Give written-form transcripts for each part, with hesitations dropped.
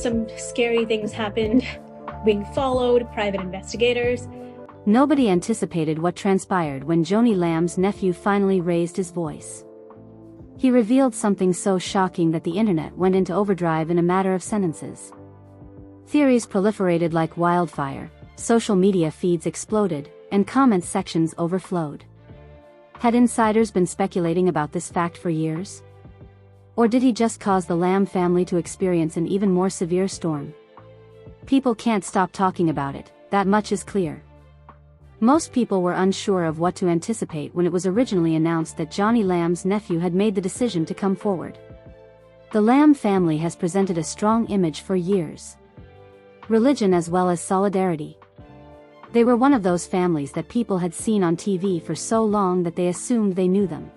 Some scary things happened. Being followed, private investigators. Nobody anticipated what transpired when Joni Lamb's nephew finally raised his voice. He revealed something so shocking that the internet went into overdrive in a matter of sentences. Theories proliferated like wildfire, social media feeds exploded, and comment sections overflowed. Had insiders been speculating about this fact for years? Or did he just cause the Lamb family to experience an even more severe storm? People can't stop talking about it, that much is clear. Most people were unsure of what to anticipate when it was originally announced that Joni Lamb's nephew had made the decision to come forward. The Lamb family has presented a strong image for years. Religion as well as solidarity. They were one of those families that people had seen on TV for so long that they assumed they knew them.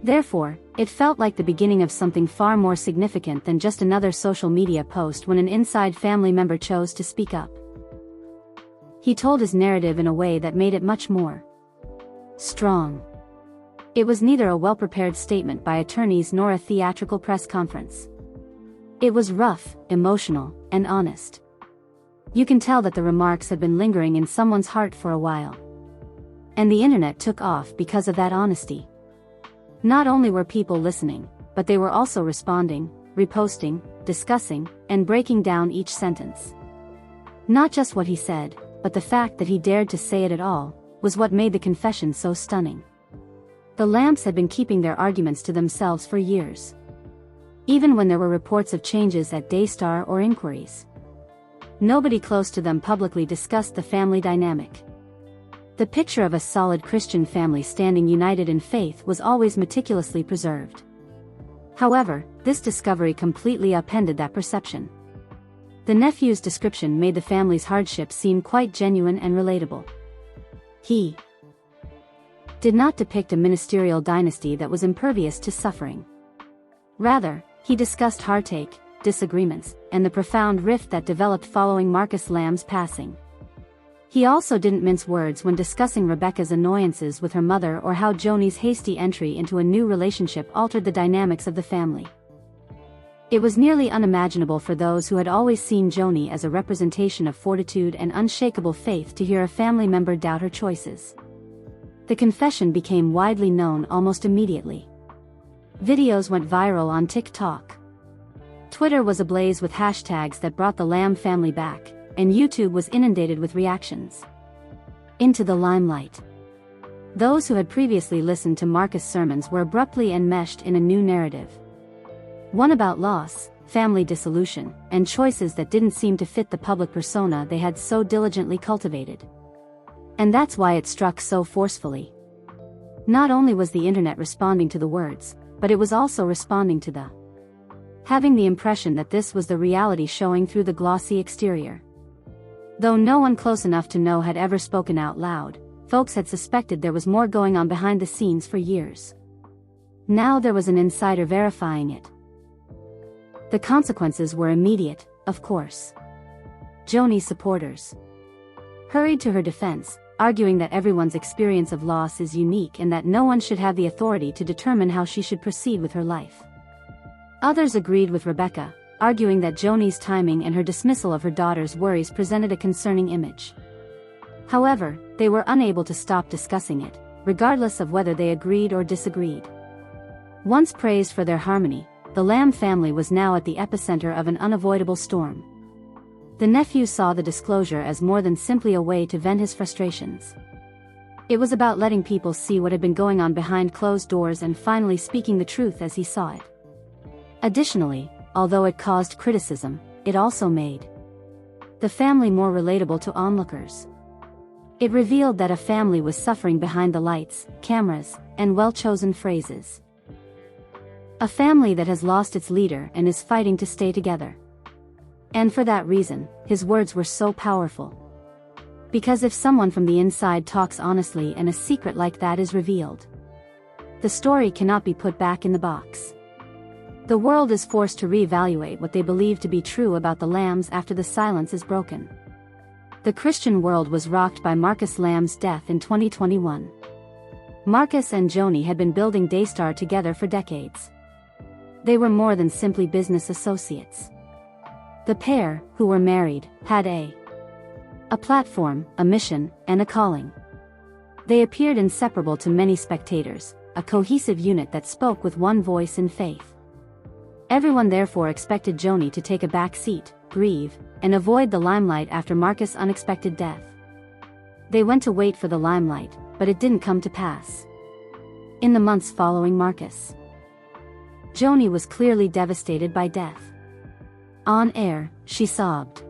Therefore, it felt like the beginning of something far more significant than just another social media post when an inside family member chose to speak up. He told his narrative in a way that made it much more strong. It was neither a well-prepared statement by attorneys nor a theatrical press conference. It was rough, emotional, and honest. You can tell that the remarks had been lingering in someone's heart for a while. And the internet took off because of that honesty. Not only were people listening, but they were also responding, reposting, discussing, and breaking down each sentence. Not just what he said, but the fact that he dared to say it at all, was what made the confession so stunning. The Lambs had been keeping their arguments to themselves for years. Even when there were reports of changes at Daystar or inquiries. Nobody close to them publicly discussed the family dynamic. The picture of a solid Christian family standing united in faith was always meticulously preserved. However, this discovery completely upended that perception. The nephew's description made the family's hardship seem quite genuine and relatable. He did not depict a ministerial dynasty that was impervious to suffering. Rather, he discussed heartache, disagreements, and the profound rift that developed following Marcus Lamb's passing. He also didn't mince words when discussing Rebecca's annoyances with her mother or how Joni's hasty entry into a new relationship altered the dynamics of the family. It was nearly unimaginable for those who had always seen Joni as a representation of fortitude and unshakable faith to hear a family member doubt her choices. The confession became widely known almost immediately. Videos went viral on TikTok. Twitter was ablaze with hashtags that brought the Lamb family back, and YouTube was inundated with reactions. Into the limelight. Those who had previously listened to Marcus' sermons were abruptly enmeshed in a new narrative. One about loss, family dissolution, and choices that didn't seem to fit the public persona they had so diligently cultivated. And that's why it struck so forcefully. Not only was the internet responding to the words, but it was also responding to the having the impression that this was the reality showing through the glossy exterior. Though no one close enough to know had ever spoken out loud, folks had suspected there was more going on behind the scenes for years. Now there was an insider verifying it. The consequences were immediate, of course. Joni's supporters hurried to her defense, arguing that everyone's experience of loss is unique and that no one should have the authority to determine how she should proceed with her life. Others agreed with Rebecca, arguing that Joni's timing and her dismissal of her daughter's worries presented a concerning image. However, they were unable to stop discussing it, regardless of whether they agreed or disagreed. Once praised for their harmony, the Lamb family was now at the epicenter of an unavoidable storm. The nephew saw the disclosure as more than simply a way to vent his frustrations. It was about letting people see what had been going on behind closed doors and finally speaking the truth as he saw it. Additionally, although it caused criticism, it also made the family more relatable to onlookers. It revealed that a family was suffering behind the lights, cameras, and well-chosen phrases. A family that has lost its leader and is fighting to stay together. And for that reason, his words were so powerful. Because if someone from the inside talks honestly and a secret like that is revealed, the story cannot be put back in the box. The world is forced to reevaluate what they believe to be true about the Lambs after the silence is broken. The Christian world was rocked by Marcus Lamb's death in 2021. Marcus and Joni had been building Daystar together for decades. They were more than simply business associates. The pair, who were married, had a platform, a mission, and a calling. They appeared inseparable to many spectators, a cohesive unit that spoke with one voice in faith. Everyone therefore expected Joni to take a back seat, grieve, and avoid the limelight after Marcus' unexpected death. They went to wait for the limelight, but it didn't come to pass. In the months following Marcus, Joni was clearly devastated by death. On air, she sobbed.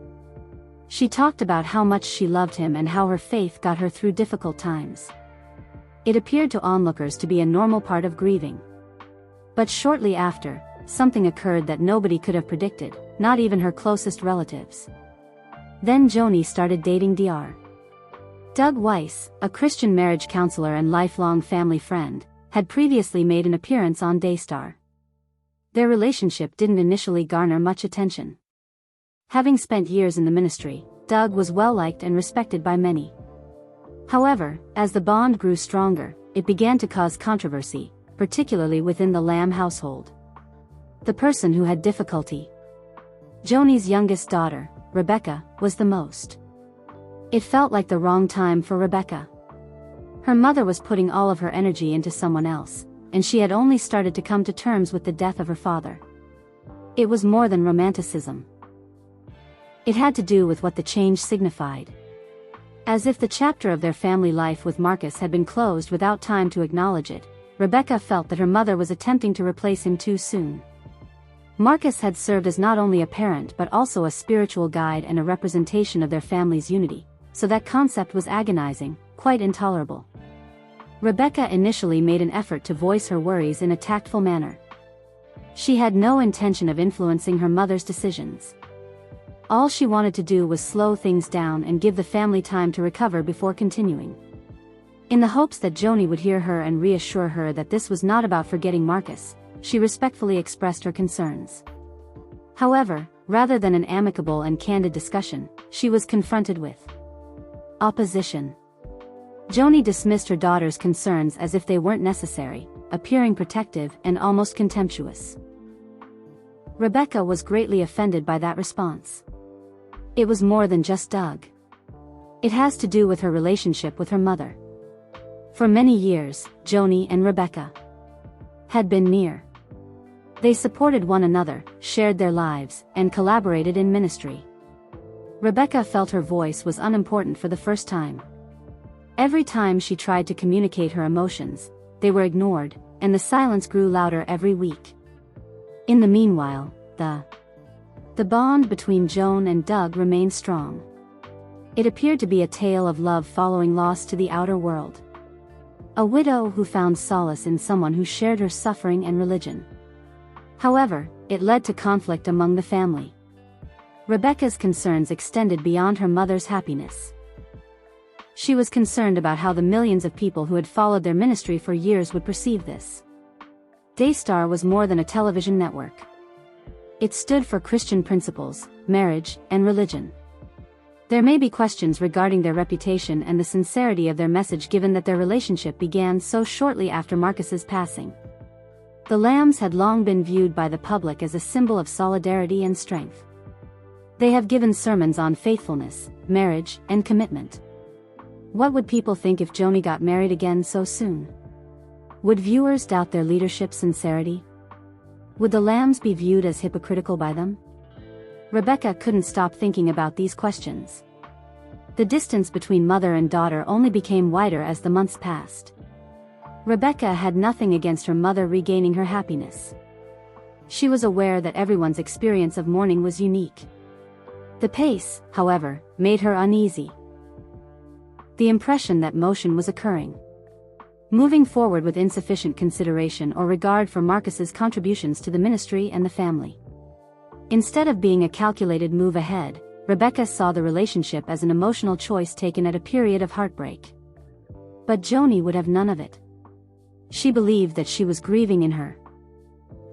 She talked about how much she loved him and how her faith got her through difficult times. It appeared to onlookers to be a normal part of grieving. But shortly after, something occurred that nobody could have predicted, not even her closest relatives. Then Joni started dating Dr. Doug Weiss, a Christian marriage counselor and lifelong family friend, had previously made an appearance on Daystar. Their relationship didn't initially garner much attention. Having spent years in the ministry, Doug was well-liked and respected by many. However, as the bond grew stronger, it began to cause controversy, particularly within the Lamb household. The person who had difficulty, Joni's youngest daughter, Rebecca, was the most. It felt like the wrong time for Rebecca. Her mother was putting all of her energy into someone else, and she had only started to come to terms with the death of her father. It was more than romanticism. It had to do with what the change signified. As if the chapter of their family life with Marcus had been closed without time to acknowledge it, Rebecca felt that her mother was attempting to replace him too soon. Marcus had served as not only a parent but also a spiritual guide and a representation of their family's unity, so that concept was agonizing, quite intolerable. Rebecca initially made an effort to voice her worries in a tactful manner. She had no intention of influencing her mother's decisions. All she wanted to do was slow things down and give the family time to recover before continuing. In the hopes that Joni would hear her and reassure her that this was not about forgetting Marcus, she respectfully expressed her concerns. However, rather than an amicable and candid discussion, she was confronted with opposition. Joni dismissed her daughter's concerns as if they weren't necessary, appearing protective and almost contemptuous. Rebecca was greatly offended by that response. It was more than just Doug. It has to do with her relationship with her mother. For many years, Joni and Rebecca had been near. They supported one another, shared their lives, and collaborated in ministry. Rebecca felt her voice was unimportant for the first time. Every time she tried to communicate her emotions, they were ignored, and the silence grew louder every week. In the meanwhile, the bond between Joan and Doug remained strong. It appeared to be a tale of love following loss to the outer world. A widow who found solace in someone who shared her suffering and religion. However, it led to conflict among the family. Rebecca's concerns extended beyond her mother's happiness. She was concerned about how the millions of people who had followed their ministry for years would perceive this. Daystar was more than a television network. It stood for Christian principles, marriage, and religion. There may be questions regarding their reputation and the sincerity of their message given that their relationship began so shortly after Marcus's passing. The Lambs had long been viewed by the public as a symbol of solidarity and strength. They have given sermons on faithfulness, marriage, and commitment. What would people think if Joni got married again so soon? Would viewers doubt their leadership's sincerity? Would the Lambs be viewed as hypocritical by them? Rebecca couldn't stop thinking about these questions. The distance between mother and daughter only became wider as the months passed. Rebecca had nothing against her mother regaining her happiness. She was aware that everyone's experience of mourning was unique. The pace, however, made her uneasy. The impression that motion was occurring, moving forward with insufficient consideration or regard for Marcus's contributions to the ministry and the family. Instead of being a calculated move ahead, Rebecca saw the relationship as an emotional choice taken at a period of heartbreak. But Joni would have none of it. She believed that she was grieving in her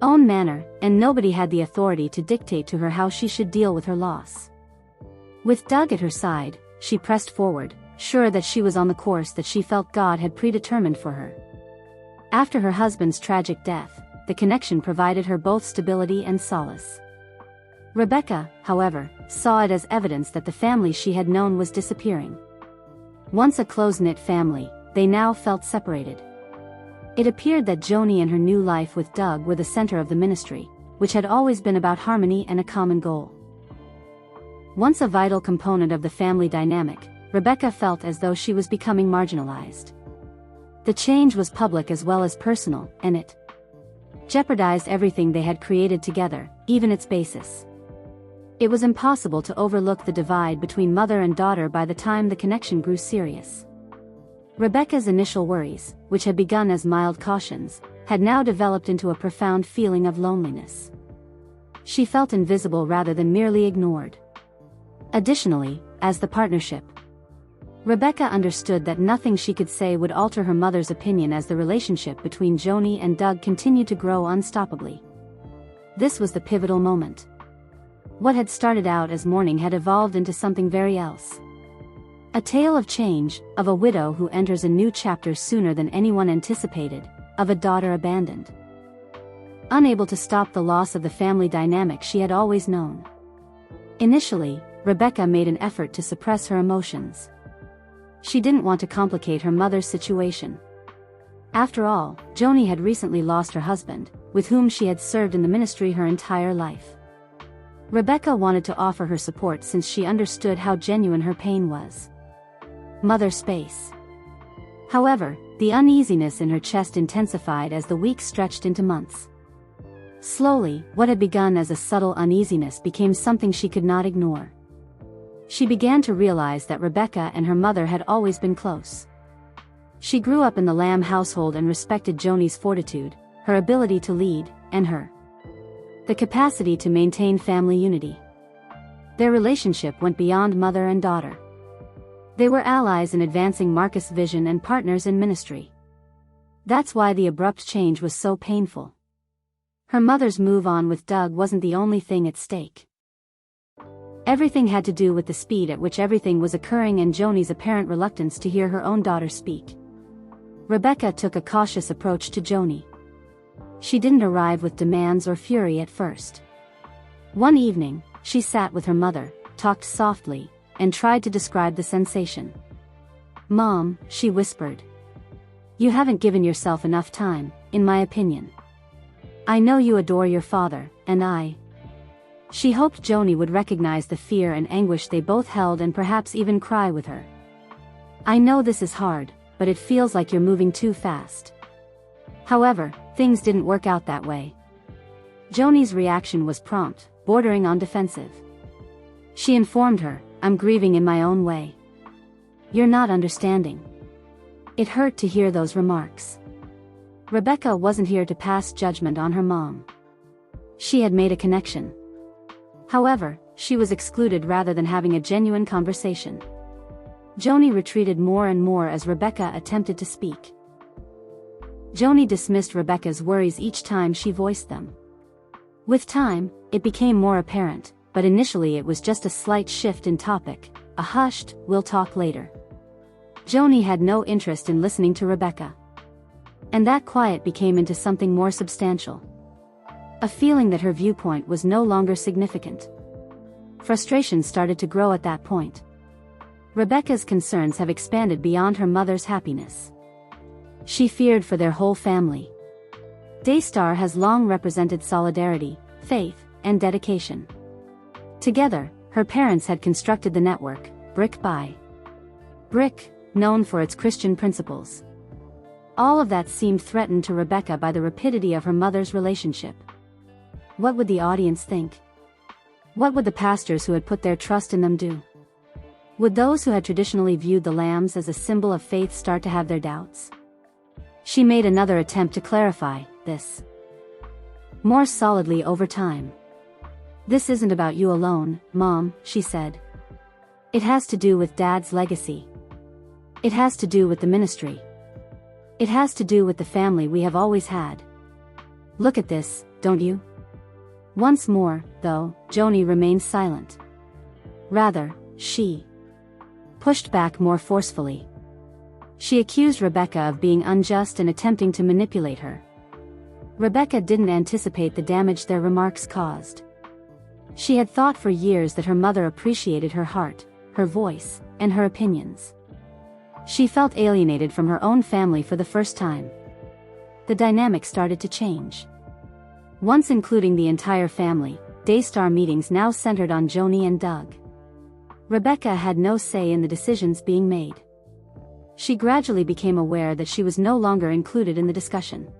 own manner, and nobody had the authority to dictate to her how she should deal with her loss. With Doug at her side, she pressed forward, sure that she was on the course that she felt God had predetermined for her. After her husband's tragic death, the connection provided her both stability and solace. Rebecca, however, saw it as evidence that the family she had known was disappearing. Once a close-knit family, they now felt separated. It appeared that Joni and her new life with Doug were the center of the ministry, which had always been about harmony and a common goal. Once a vital component of the family dynamic, Rebecca felt as though she was becoming marginalized. The change was public as well as personal, and it jeopardized everything they had created together, even its basis. It was impossible to overlook the divide between mother and daughter by the time the connection grew serious. Rebecca's initial worries, which had begun as mild cautions, had now developed into a profound feeling of loneliness. She felt invisible rather than merely ignored. Additionally, as the partnership, Rebecca understood that nothing she could say would alter her mother's opinion as the relationship between Joni and Doug continued to grow unstoppably. This was the pivotal moment. What had started out as mourning had evolved into something very else. A tale of change, of a widow who enters a new chapter sooner than anyone anticipated, of a daughter abandoned. Unable to stop the loss of the family dynamic she had always known. Initially, Rebecca made an effort to suppress her emotions. She didn't want to complicate her mother's situation. After all, Joni had recently lost her husband, with whom she had served in the ministry her entire life. Rebecca wanted to offer her support since she understood how genuine her pain was. Mother space. However, the uneasiness in her chest intensified as the weeks stretched into months. Slowly, what had begun as a subtle uneasiness became something she could not ignore. She began to realize that Rebecca and her mother had always been close. She grew up in the Lamb household and respected Joni's fortitude, her ability to lead, and the capacity to maintain family unity. Their relationship went beyond mother and daughter. They were allies in advancing Marcus' vision and partners in ministry. That's why the abrupt change was so painful. Her mother's move on with Doug wasn't the only thing at stake. Everything had to do with the speed at which everything was occurring and Joni's apparent reluctance to hear her own daughter speak. Rebecca took a cautious approach to Joni. She didn't arrive with demands or fury at first. One evening, she sat with her mother, talked softly, and tried to describe the sensation. "Mom," she whispered. "You haven't given yourself enough time, in my opinion. I know you adore your father, and She hoped Joni would recognize the fear and anguish they both held and perhaps even cry with her. "I know this is hard, but it feels like you're moving too fast." However, things didn't work out that way. Joni's reaction was prompt, bordering on defensive. She informed her, "I'm grieving in my own way. You're not understanding." It hurt to hear those remarks. Rebecca wasn't here to pass judgment on her mom. She had made a connection. However, she was excluded rather than having a genuine conversation. Joni retreated more and more as Rebecca attempted to speak. Joni dismissed Rebecca's worries each time she voiced them. With time, it became more apparent, but initially it was just a slight shift in topic, a hushed, "We'll talk later." Joni had no interest in listening to Rebecca. And that quiet became into something more substantial. A feeling that her viewpoint was no longer significant. Frustration started to grow at that point. Rebecca's concerns have expanded beyond her mother's happiness. She feared for their whole family. Daystar has long represented solidarity, faith, and dedication. Together, her parents had constructed the network, brick by brick, known for its Christian principles. All of that seemed threatened to Rebecca by the rapidity of her mother's relationship. What would the audience think? What would the pastors who had put their trust in them do? Would those who had traditionally viewed the lambs as a symbol of faith start to have their doubts? She made another attempt to clarify this more solidly over time. "This isn't about you alone, Mom," she said. "It has to do with Dad's legacy. It has to do with the ministry. It has to do with the family we have always had. Look at this, don't you?" Once more, though, Joni remained silent. Rather, she pushed back more forcefully. She accused Rebecca of being unjust and attempting to manipulate her. Rebecca didn't anticipate the damage their remarks caused. She had thought for years that her mother appreciated her heart, her voice, and her opinions. She felt alienated from her own family for the first time. The dynamic started to change. Once including the entire family, Daystar meetings now centered on Joni and Doug. Rebecca had no say in the decisions being made. She gradually became aware that she was no longer included in the discussion.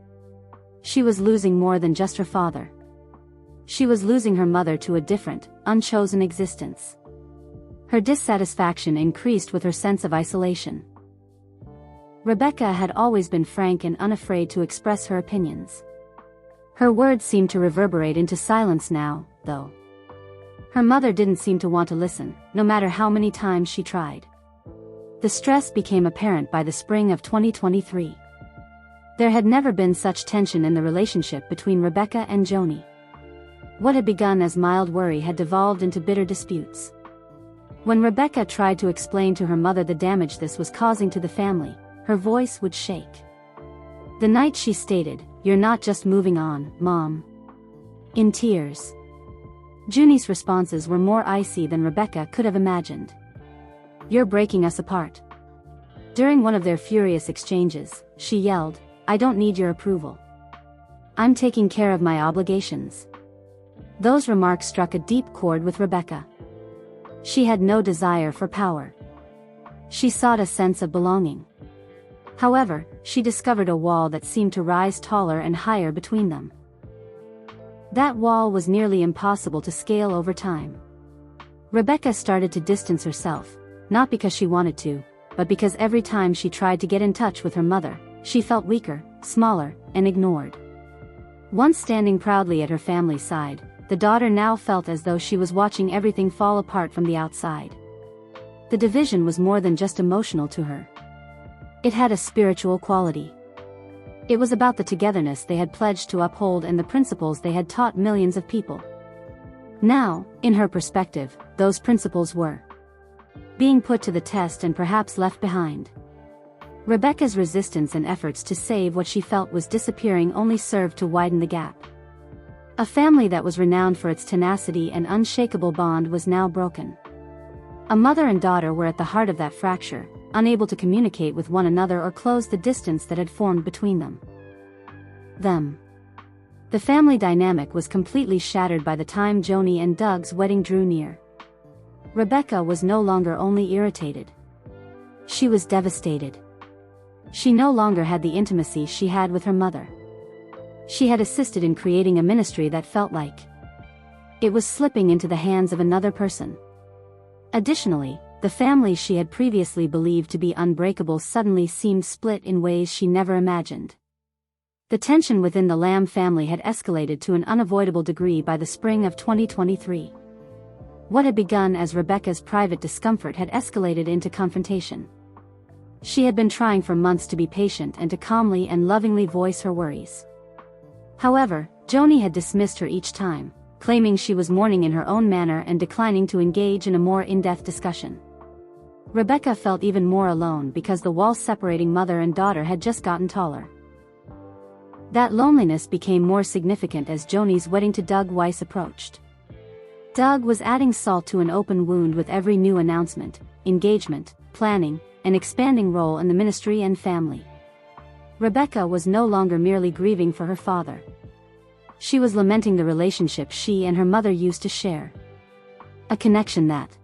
She was losing more than just her father. She was losing her mother to a different, unchosen existence. Her dissatisfaction increased with her sense of isolation. Rebecca had always been frank and unafraid to express her opinions. Her words seemed to reverberate into silence now, though. Her mother didn't seem to want to listen, no matter how many times she tried. The stress became apparent by the spring of 2023. There had never been such tension in the relationship between Rebecca and Joni. What had begun as mild worry had devolved into bitter disputes. When Rebecca tried to explain to her mother the damage this was causing to the family, her voice would shake. The night she stated, "You're not just moving on, Mom." In tears. Joni's responses were more icy than Rebecca could have imagined. "You're breaking us apart." During one of their furious exchanges, she yelled, "I don't need your approval. I'm taking care of my obligations." Those remarks struck a deep chord with Rebecca. She had no desire for power. She sought a sense of belonging. However, she discovered a wall that seemed to rise taller and higher between them. That wall was nearly impossible to scale over time. Rebecca started to distance herself, not because she wanted to, but because every time she tried to get in touch with her mother, she felt weaker, smaller, and ignored. Once standing proudly at her family's side, the daughter now felt as though she was watching everything fall apart from the outside. The division was more than just emotional to her. It had a spiritual quality. It was about the togetherness they had pledged to uphold and the principles they had taught millions of people. Now, in her perspective, those principles were being put to the test and perhaps left behind. Rebecca's resistance and efforts to save what she felt was disappearing only served to widen the gap. A family that was renowned for its tenacity and unshakable bond was now broken. A mother and daughter were at the heart of that fracture, unable to communicate with one another or close the distance that had formed between them. The family dynamic was completely shattered by the time Joni and Doug's wedding drew near. Rebecca was no longer only irritated. She was devastated. She no longer had the intimacy she had with her mother. She had assisted in creating a ministry that felt like it was slipping into the hands of another person. Additionally, the family she had previously believed to be unbreakable suddenly seemed split in ways she never imagined. The tension within the Lamb family had escalated to an unavoidable degree by the spring of 2023. What had begun as Rebecca's private discomfort had escalated into confrontation. She had been trying for months to be patient and to calmly and lovingly voice her worries. However, Joni had dismissed her each time, claiming she was mourning in her own manner and declining to engage in a more in-depth discussion. Rebecca felt even more alone because the wall separating mother and daughter had just gotten taller. That loneliness became more significant as Joni's wedding to Doug Weiss approached. Doug was adding salt to an open wound with every new announcement, engagement, planning, and expanding role in the ministry and family. Rebecca was no longer merely grieving for her father. She was lamenting the relationship she and her mother used to share. A connection that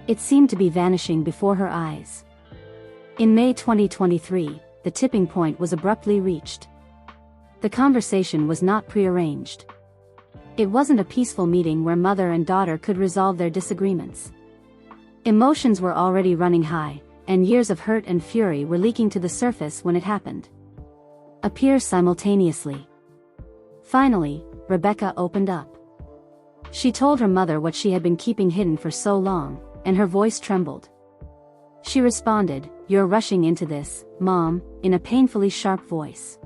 it seemed to be vanishing before her eyes. In May 2023, the tipping point was abruptly reached. The conversation was not prearranged. It wasn't a peaceful meeting where mother and daughter could resolve their disagreements. Emotions were already running high, and years of hurt and fury were leaking to the surface when it happened. Appear simultaneously. Finally, Rebecca opened up. She told her mother what she had been keeping hidden for so long, and her voice trembled. She responded, "You're rushing into this, Mom," in a painfully sharp voice.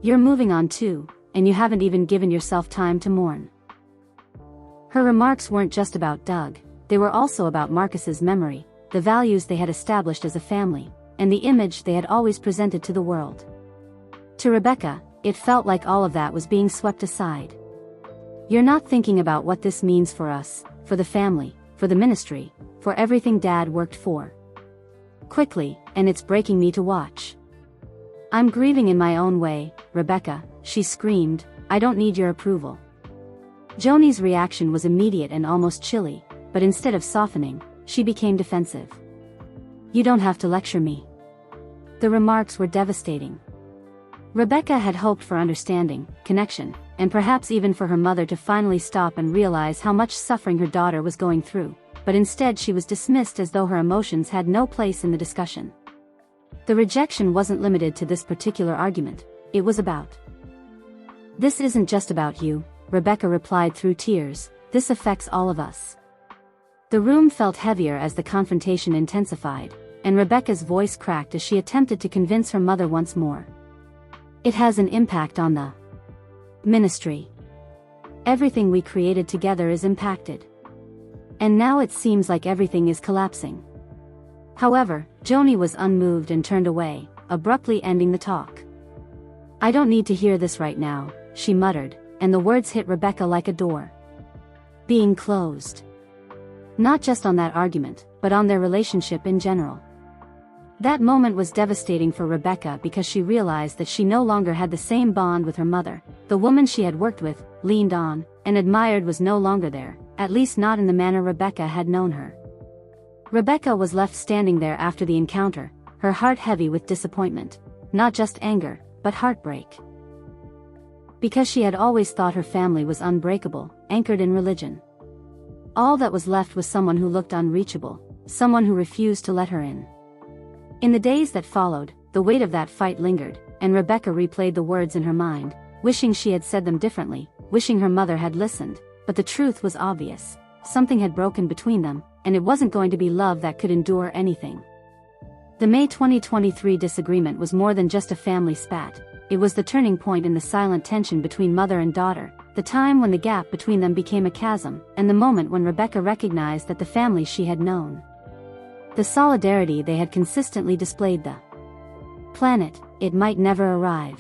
"You're moving on too, and you haven't even given yourself time to mourn." Her remarks weren't just about Doug, they were also about Marcus's memory, the values they had established as a family, and the image they had always presented to the world. To Rebecca, it felt like all of that was being swept aside. You're not thinking about what this means for us, for the family, for the ministry, for everything Dad worked for. Quickly, and it's breaking me to watch. I'm grieving in my own way, Rebecca, she screamed, I don't need your approval. Joni's reaction was immediate and almost chilly, but instead of softening, she became defensive. You don't have to lecture me. The remarks were devastating. Rebecca had hoped for understanding, connection, and perhaps even for her mother to finally stop and realize how much suffering her daughter was going through, but instead she was dismissed as though her emotions had no place in the discussion. The rejection wasn't limited to this particular argument, it was about. This isn't just about you, Rebecca replied through tears, this affects all of us. The room felt heavier as the confrontation intensified, and Rebecca's voice cracked as she attempted to convince her mother once more. It has an impact on the ministry. Everything we created together is impacted. And now it seems like everything is collapsing. However, Joni was unmoved and turned away, abruptly ending the talk. I don't need to hear this right now, she muttered, and the words hit Rebecca like a door being closed. Not just on that argument, but on their relationship in general. That moment was devastating for Rebecca because she realized that she no longer had the same bond with her mother. The woman she had worked with, leaned on, and admired was no longer there, at least not in the manner Rebecca had known her. Rebecca was left standing there after the encounter, her heart heavy with disappointment, not just anger, but heartbreak. Because she had always thought her family was unbreakable, anchored in religion. All that was left was someone who looked unreachable, someone who refused to let her in. In the days that followed, the weight of that fight lingered, and Rebecca replayed the words in her mind, wishing she had said them differently, wishing her mother had listened, but the truth was obvious. Something had broken between them, and it wasn't going to be love that could endure anything. The May 2023 disagreement was more than just a family spat, it was the turning point in the silent tension between mother and daughter, the time when the gap between them became a chasm, and the moment when Rebecca recognized that the family she had known, the solidarity they had consistently displayed, the planet, it might never arrive.